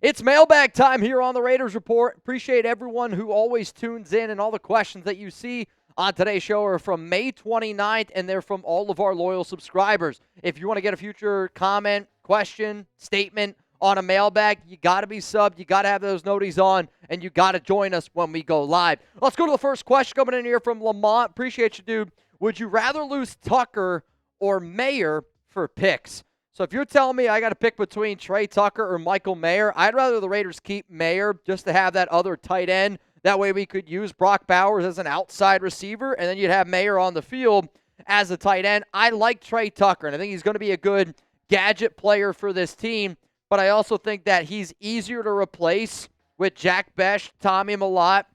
It's mailbag time here on the Raiders Report. Appreciate everyone who always tunes in, and all the questions that you see on today's show are from May 29th, and they're from all of our loyal subscribers. If you want to get a future comment, question, statement on a mailbag, you got to be subbed, you got to have those noties on, and you got to join us when we go live. Let's go to the first question coming in here from Lamont. Appreciate you, dude. Would you rather lose Tucker or Mayer for picks? So if you're telling me I got to pick between Trey Tucker or Michael Mayer, I'd rather the Raiders keep Mayer just to have that other tight end. That way we could use Brock Bowers as an outside receiver, and then you'd have Mayer on the field as a tight end. I like Trey Tucker, and I think he's going to be a good gadget player for this team, but I also think that he's easier to replace with Jack Bech, Tommy Millott,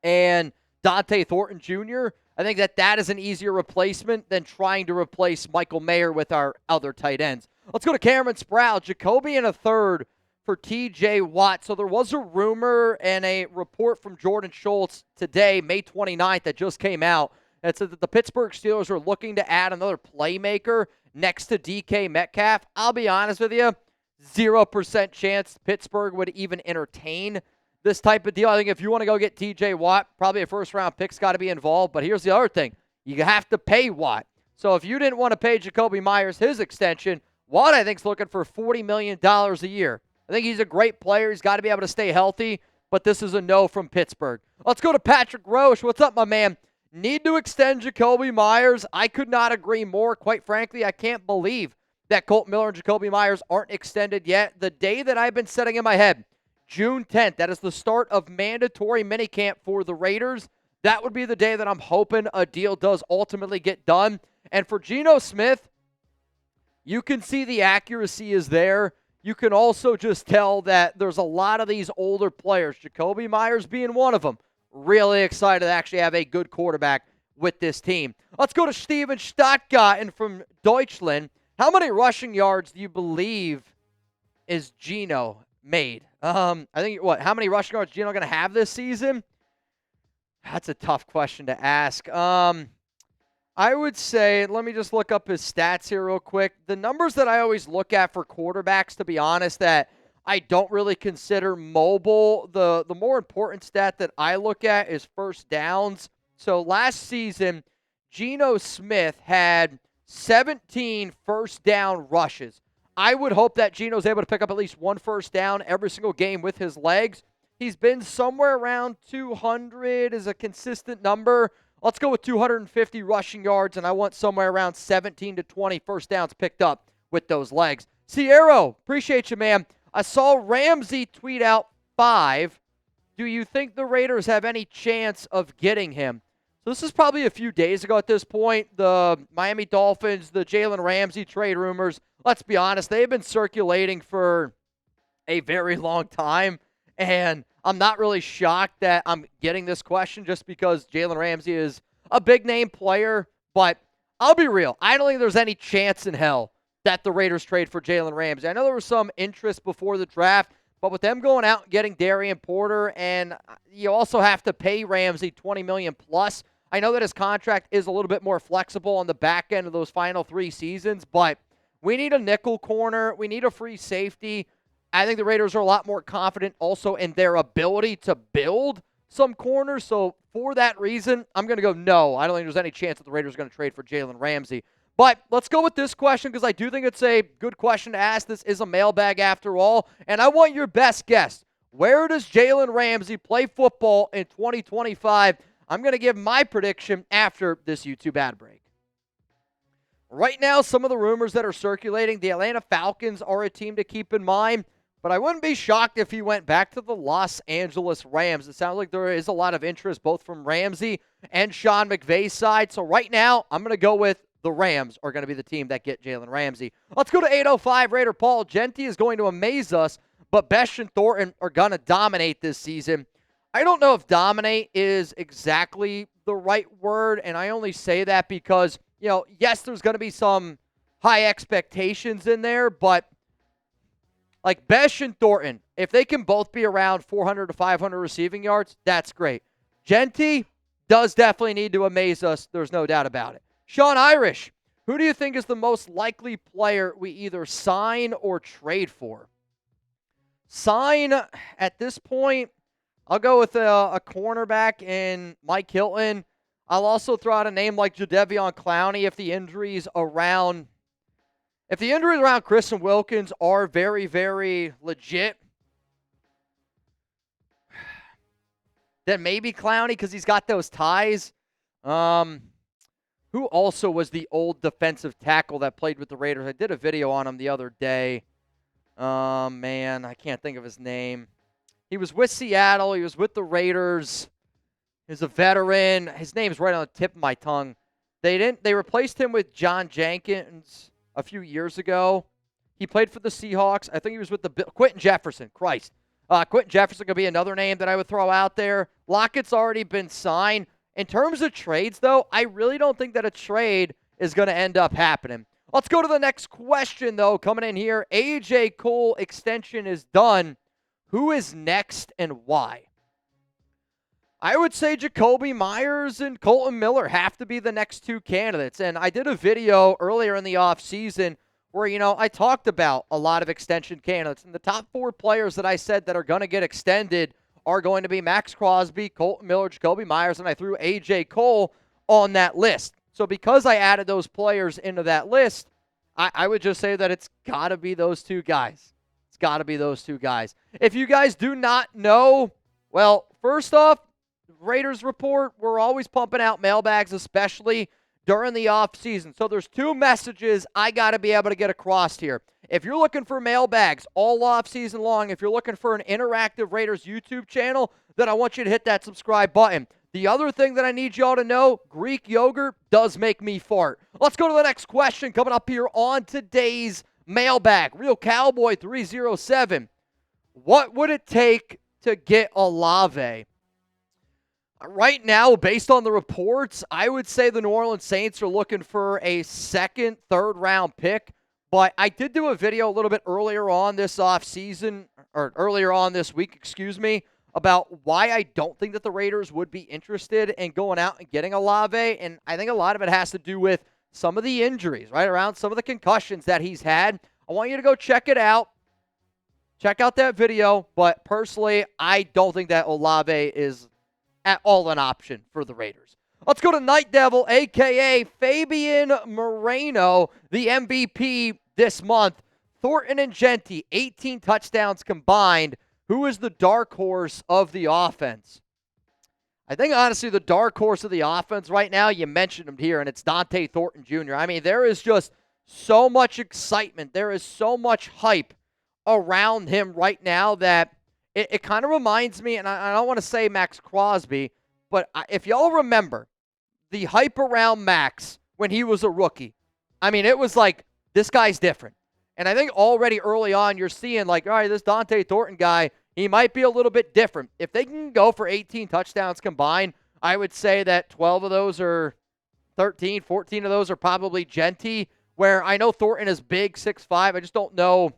and Dante Thornton Jr. I think that is an easier replacement than trying to replace Michael Mayer with our other tight ends. Let's go to Cameron Sproul. Jacoby in a third for T.J. Watt. So there was a rumor and a report from Jordan Schultz today, May 29th, that just came out. That said that the Pittsburgh Steelers are looking to add another playmaker next to DK Metcalf. I'll be honest with you, 0% chance Pittsburgh would even entertain this type of deal. I think if you want to go get T.J. Watt, probably a first-round pick's got to be involved. But here's the other thing. You have to pay Watt. So if you didn't want to pay Jacoby Myers his extension, Watt, I think, is looking for $40 million a year. I think he's a great player. He's got to be able to stay healthy, but this is a no from Pittsburgh. Let's go to Patrick Roche. What's up, my man? Need to extend Jacoby Myers. I could not agree more. Quite frankly, I can't believe that Colt Miller and Jacoby Myers aren't extended yet. The day that I've been setting in my head, June 10th, that is the start of mandatory minicamp for the Raiders. That would be the day that I'm hoping a deal does ultimately get done. And for Geno Smith, you can see the accuracy is there. You can also just tell that there's a lot of these older players, Jacoby Myers being one of them, really excited to actually have a good quarterback with this team. Let's go to Steven Stottgarten from Deutschland. How many rushing yards do you believe is Geno made? I think, how many rushing yards is Geno going to have this season? That's a tough question to ask. I would say, let me just look up his stats here real quick. The numbers that I always look at for quarterbacks, to be honest, that I don't really consider mobile. The more important stat that I look at is first downs. So last season, Geno Smith had 17 first down rushes. I would hope that Geno's able to pick up at least one first down every single game with his legs. He's been somewhere around 200 is a consistent number. Let's go with 250 rushing yards, and I want somewhere around 17 to 20 first downs picked up with those legs. Sierra, appreciate you, man. I saw Ramsey tweet out 5. Do you think the Raiders have any chance of getting him? So this is probably a few days ago at this point. The Miami Dolphins, the Jalen Ramsey trade rumors, let's be honest, they've been circulating for a very long time, and I'm not really shocked that I'm getting this question just because Jalen Ramsey is a big-name player, but I'll be real. I don't think there's any chance in hell that the Raiders trade for Jalen Ramsey. I know there was some interest before the draft, but with them going out and getting Darian Porter, and you also have to pay Ramsey $20 million plus. I know that his contract is a little bit more flexible on the back end of those final 3 seasons, but we need a nickel corner. We need a free safety. I think the Raiders are a lot more confident also in their ability to build some corners. So for that reason, I'm going to go no. I don't think there's any chance that the Raiders are going to trade for Jalen Ramsey. But let's go with this question because I do think it's a good question to ask. This is a mailbag after all. And I want your best guess. Where does Jalen Ramsey play football in 2025? I'm going to give my prediction after this YouTube ad break. Right now, some of the rumors that are circulating, the Atlanta Falcons are a team to keep in mind. But I wouldn't be shocked if he went back to the Los Angeles Rams. It sounds like there is a lot of interest both from Ramsey and Sean McVay's side. So right now, I'm going to go with the Rams are going to be the team that get Jalen Ramsey. Let's go to 805 Raider Paul. Genty is going to amaze us, but Bech and Thornton are going to dominate this season. I don't know if dominate is exactly the right word, and I only say that because, yes, there's going to be some high expectations in there, but like Bech and Thornton, if they can both be around 400 to 500 receiving yards, that's great. Genty does definitely need to amaze us. There's no doubt about it. Sean Irish, who do you think is the most likely player we either sign or trade for? Sign at this point, I'll go with a cornerback in Mike Hilton. I'll also throw out a name like Jadeveon Clowney if the injuries around Christian Wilkins are very, very legit. Then maybe Clowney because he's got those ties. Who also was the old defensive tackle that played with the Raiders? I did a video on him the other day. Man, I can't think of his name. He was with Seattle. He was with the Raiders. He's a veteran. His name's right on the tip of my tongue. They replaced him with John Jenkins a few years ago. He played for the Seahawks. I think he was with the Quentin Jefferson. Christ. Quentin Jefferson could be another name that I would throw out there. Lockett's already been signed. In terms of trades, though, I really don't think that a trade is going to end up happening. Let's go to the next question, though, coming in here. A.J. Cole extension is done. Who is next and why? I would say Jakobi Meyers and Colton Miller have to be the next two candidates. And I did a video earlier in the offseason where, I talked about a lot of extension candidates. And the top four players that I said that are going to get extended are going to be Max Crosby, Colton Miller, Jakobi Meyers, and I threw A.J. Cole on that list. So because I added those players into that list, I would just say that it's got to be those two guys. It's got to be those two guys. If you guys do not know, well, first off, Raiders Report, we're always pumping out mailbags, especially during the offseason. So there's two messages I got to be able to get across here. If you're looking for mailbags all offseason long, if you're looking for an interactive Raiders YouTube channel, then I want you to hit that subscribe button. The other thing that I need y'all to know, Greek yogurt does make me fart. Let's go to the next question coming up here on today's mailbag. Real Cowboy 307. What would it take to get Olave? Right now, based on the reports, I would say the New Orleans Saints are looking for a second, third-round pick. But I did do a video a little bit earlier on this offseason, or earlier on this week, about why I don't think that the Raiders would be interested in going out and getting Olave. And I think a lot of it has to do with some of the injuries, right, around some of the concussions that he's had. I want you to go check it out. Check out that video. But personally, I don't think that Olave is at all an option for the Raiders. Let's go to Night Devil, a.k.a. Fabian Moreno, the MVP this month. Thornton and Genty, 18 touchdowns combined. Who is the dark horse of the offense? I think, honestly, the dark horse of the offense right now, you mentioned him here, and it's Dante Thornton Jr. I mean, there is just so much excitement. There is so much hype around him right now that it kind of reminds me, and I don't want to say Max Crosby, but if y'all remember the hype around Max when he was a rookie, I mean, it was like, this guy's different. And I think already early on, you're seeing like, all right, this Dante Thornton guy, he might be a little bit different. If they can go for 18 touchdowns combined, I would say that 12 of those are 13, 14 of those are probably Genty, where I know Thornton is big, 6'5". I just don't know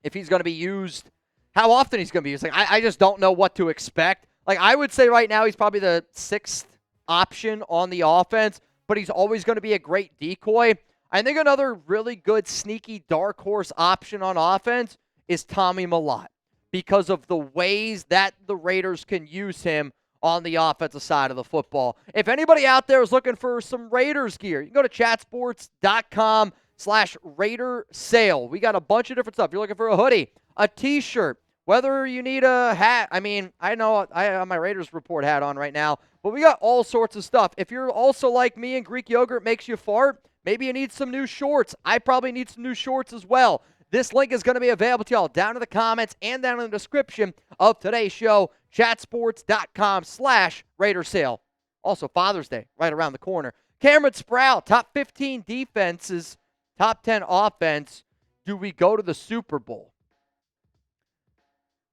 if he's going to be used, how often he's going to be used. Like, I just don't know what to expect. Like, I would say right now he's probably the sixth option on the offense, but he's always going to be a great decoy. I think another really good, sneaky, dark horse option on offense is Tommy Millott because of the ways that the Raiders can use him on the offensive side of the football. If anybody out there is looking for some Raiders gear, you can go to chatsports.com/Raider sale. We got a bunch of different stuff. You're looking for a hoodie, a t-shirt, whether you need a hat. I mean, I know I have my Raiders Report hat on right now, but we got all sorts of stuff. If you're also like me and Greek yogurt makes you fart, maybe you need some new shorts. I probably need some new shorts as well. This link is going to be available to y'all down in the comments and down in the description of today's show, chatsports.com/Raider sale. Also, Father's Day right around the corner. Cameron Sprout, top 15 defenses, top 10 offense. Do we go to the Super Bowl?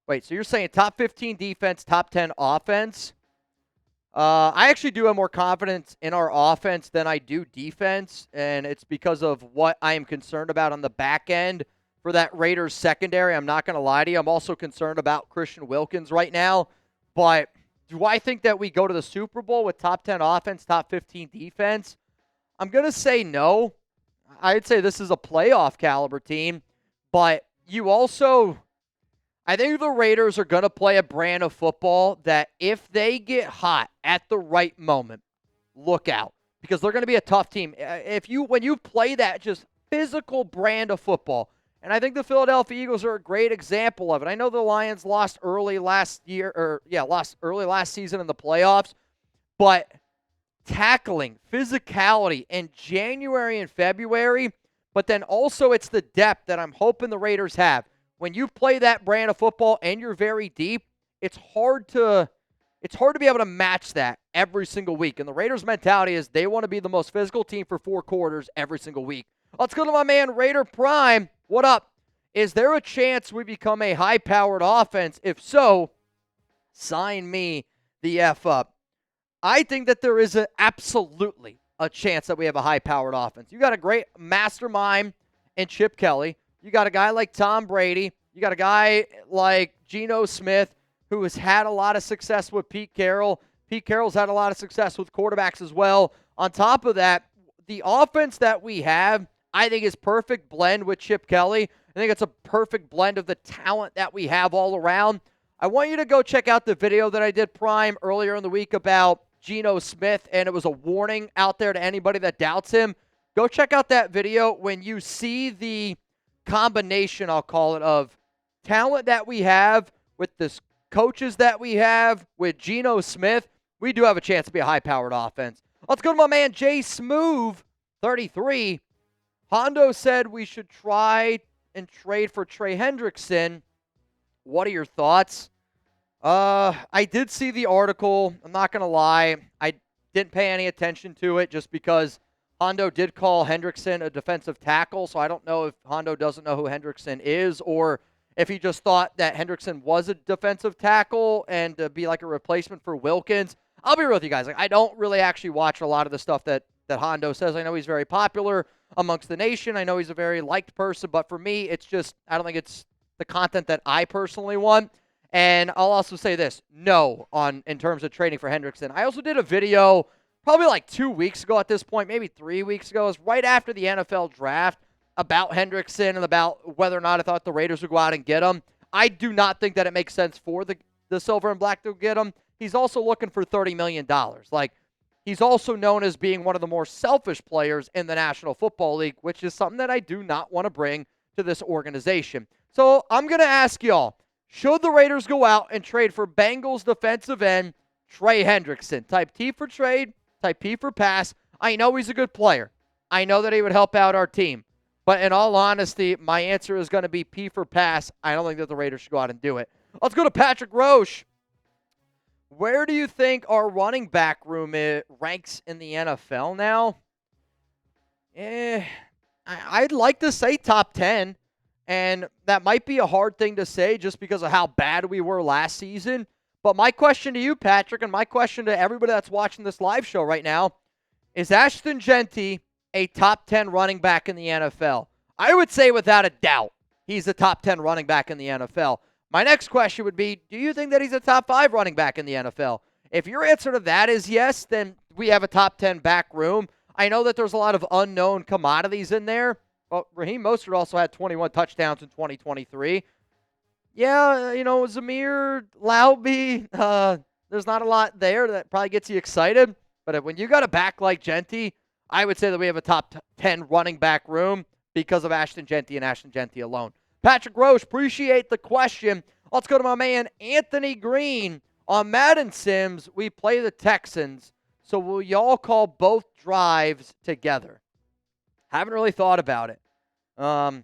Wait, so you're saying top 15 defense, top 10 offense? I actually do have more confidence in our offense than I do defense, and it's because of what I am concerned about on the back end for that Raiders secondary. I'm not going to lie to you. I'm also concerned about Christian Wilkins right now, but do I think that we go to the Super Bowl with top 10 offense, top 15 defense? I'm going to say no. I'd say this is a playoff caliber team, but you also, I think the Raiders are going to play a brand of football that if they get hot at the right moment, look out, because they're going to be a tough team. When you play that just physical brand of football, and I think the Philadelphia Eagles are a great example of it. I know the Lions lost early last season in the playoffs, but tackling, physicality in January and February, but then also it's the depth that I'm hoping the Raiders have. When you play that brand of football and you're very deep, it's hard to be able to match that every single week. And the Raiders' mentality is they want to be the most physical team for 4 quarters every single week. Let's go to my man Raider Prime. What up? Is there a chance we become a high-powered offense? If so, sign me the F up. I think that there is absolutely a chance that we have a high-powered offense. You got a great mastermind in Chip Kelly. You got a guy like Tom Brady. You got a guy like Geno Smith, who has had a lot of success with Pete Carroll. Pete Carroll's had a lot of success with quarterbacks as well. On top of that, the offense that we have, I think, is perfect blend with Chip Kelly. I think it's a perfect blend of the talent that we have all around. I want you to go check out the video that I did, Prime, earlier in the week about Geno Smith, and it was a warning out there to anybody that doubts him. Go check out that video. When you see the combination, I'll call it, of talent that we have with the coaches that we have with Geno Smith, we do have a chance to be a high-powered offense. Let's go to my man Jay Smooth, 33. Hondo said we should try and trade for Trey Hendrickson. What are your thoughts? I did see the article. I'm not going to lie. I didn't pay any attention to it just because Hondo did call Hendrickson a defensive tackle, so I don't know if Hondo doesn't know who Hendrickson is or if he just thought that Hendrickson was a defensive tackle and to be like a replacement for Wilkins. I'll be real with you guys. I don't really actually watch a lot of the stuff that Hondo says. I know he's very popular amongst the nation. I know he's a very liked person, but for me, it's just, I don't think it's the content that I personally want. And I'll also say this, no, in terms of trading for Hendrickson. I also did a video probably like 2 weeks ago at this point, maybe 3 weeks ago. It was right after the NFL draft about Hendrickson and about whether or not I thought the Raiders would go out and get him. I do not think that it makes sense for the Silver and Black to get him. He's also looking for $30 million. He's also known as being one of the more selfish players in the National Football League, which is something that I do not want to bring to this organization. So I'm going to ask y'all, should the Raiders go out and trade for Bengals defensive end Trey Hendrickson? Type T for trade, type P for pass. I know he's a good player. I know that he would help out our team. But in all honesty, my answer is going to be P for pass. I don't think that the Raiders should go out and do it. Let's go to Patrick Roche. Where do you think our running back room ranks in the NFL now? I'd like to say top 10. And that might be a hard thing to say just because of how bad we were last season. But my question to you, Patrick, and my question to everybody that's watching this live show right now, is Ashton Jeanty a top 10 running back in the NFL? I would say without a doubt he's a top 10 running back in the NFL. My next question would be, do you think that he's a top 5 running back in the NFL? If your answer to that is yes, then we have a top 10 back room. I know that there's a lot of unknown commodities in there. Well, Raheem Mostert also had 21 touchdowns in 2023. Yeah, Zamir, Laube, there's not a lot there that probably gets you excited. But when you got a back like Jeanty, I would say that we have a top 10 running back room because of Ashton Jeanty and Ashton Jeanty alone. Patrick Roche, appreciate the question. Let's go to my man Anthony Green. On Madden Sims, we play the Texans. So will y'all call both drives together? Haven't really thought about it. I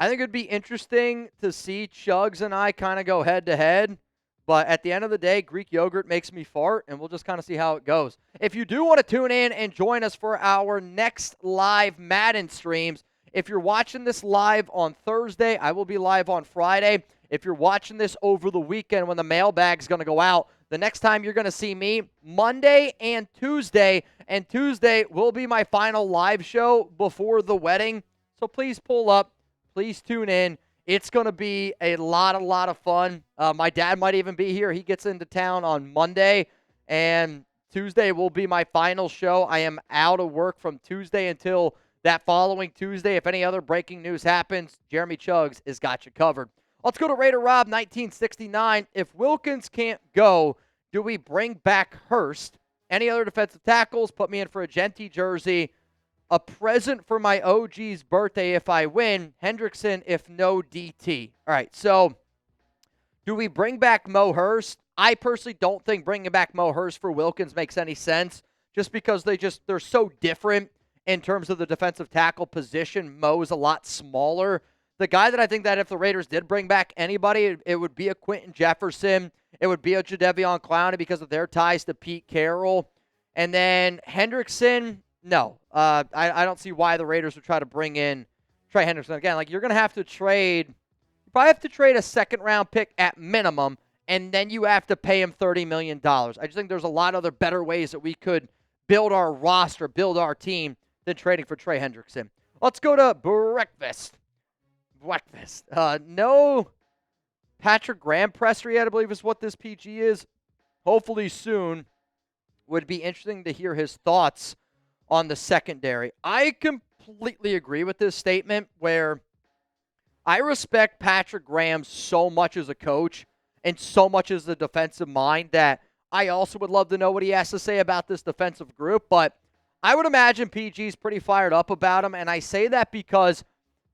think it'd be interesting to see Chugs and I kind of go head-to-head. But at the end of the day, Greek yogurt makes me fart, and we'll just kind of see how it goes. If you do want to tune in and join us for our next live Madden streams, if you're watching this live on Thursday, I will be live on Friday. If you're watching this over the weekend when the mailbag's going to go out, the next time you're going to see me, Monday and Tuesday. And Tuesday will be my final live show before the wedding. So please pull up. Please tune in. It's going to be a lot of fun. My dad might even be here. He gets into town on Monday. And Tuesday will be my final show. I am out of work from Tuesday until that following Tuesday. If any other breaking news happens, Jeremy Chugs has got you covered. Let's go to Raider Rob 1969. If Wilkins can't go, do we bring back Hurst? Any other defensive tackles? Put me in for a Genty jersey. A present for my OG's birthday if I win. Hendrickson if no DT. All right, so do we bring back Mo Hurst? I personally don't think bringing back Mo Hurst for Wilkins makes any sense just because they're so different in terms of the defensive tackle position. Mo's a lot smaller. The guy that I think that if the Raiders did bring back anybody, it would be a Quentin Jefferson. It would be a Jadeveon Clowney because of their ties to Pete Carroll. And then Hendrickson, no. I don't see why the Raiders would try to bring in Trey Hendrickson. Again, like you're going to have to trade. You probably have to trade a second-round pick at minimum, and then you have to pay him $30 million. I just think there's a lot of other better ways that we could build our roster, build our team, than trading for Trey Hendrickson. Let's go to Breakfast. No Patrick Graham presser yet, I believe is what this PG is. Hopefully soon. Would be interesting to hear his thoughts on the secondary. I completely agree with this statement where I respect Patrick Graham so much as a coach and so much as a defensive mind that I also would love to know what he has to say about this defensive group, but I would imagine PG's pretty fired up about him, and I say that because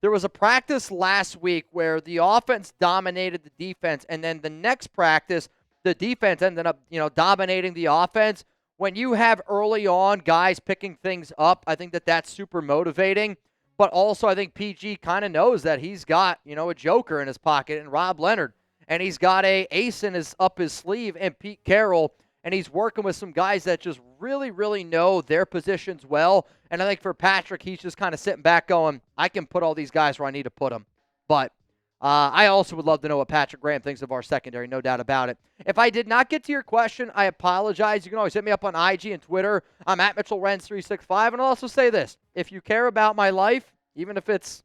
there was a practice last week where the offense dominated the defense, and then the next practice, the defense ended up, dominating the offense. When you have early on guys picking things up, I think that that's super motivating. But also I think PG kind of knows that he's got, a joker in his pocket in Rob Leonard. And he's got a ace up his sleeve in Pete Carroll. And he's working with some guys that just really, really know their positions well. And I think for Patrick, he's just kind of sitting back going, I can put all these guys where I need to put them. But I also would love to know what Patrick Graham thinks of our secondary, no doubt about it. If I did not get to your question, I apologize. You can always hit me up on IG and Twitter. I'm at Mitchell Renz 365. And I'll also say this. If you care about my life, even if it's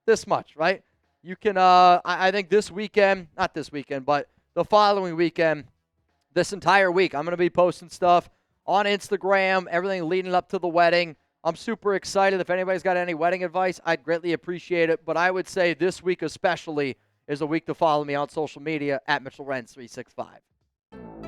this much, right? You can, I think this weekend, not this weekend, but the following weekend, this entire week, I'm going to be posting stuff on Instagram, everything leading up to the wedding. I'm super excited. If anybody's got any wedding advice, I'd greatly appreciate it. But I would say this week especially is a week to follow me on social media at Mitchell Renz 365.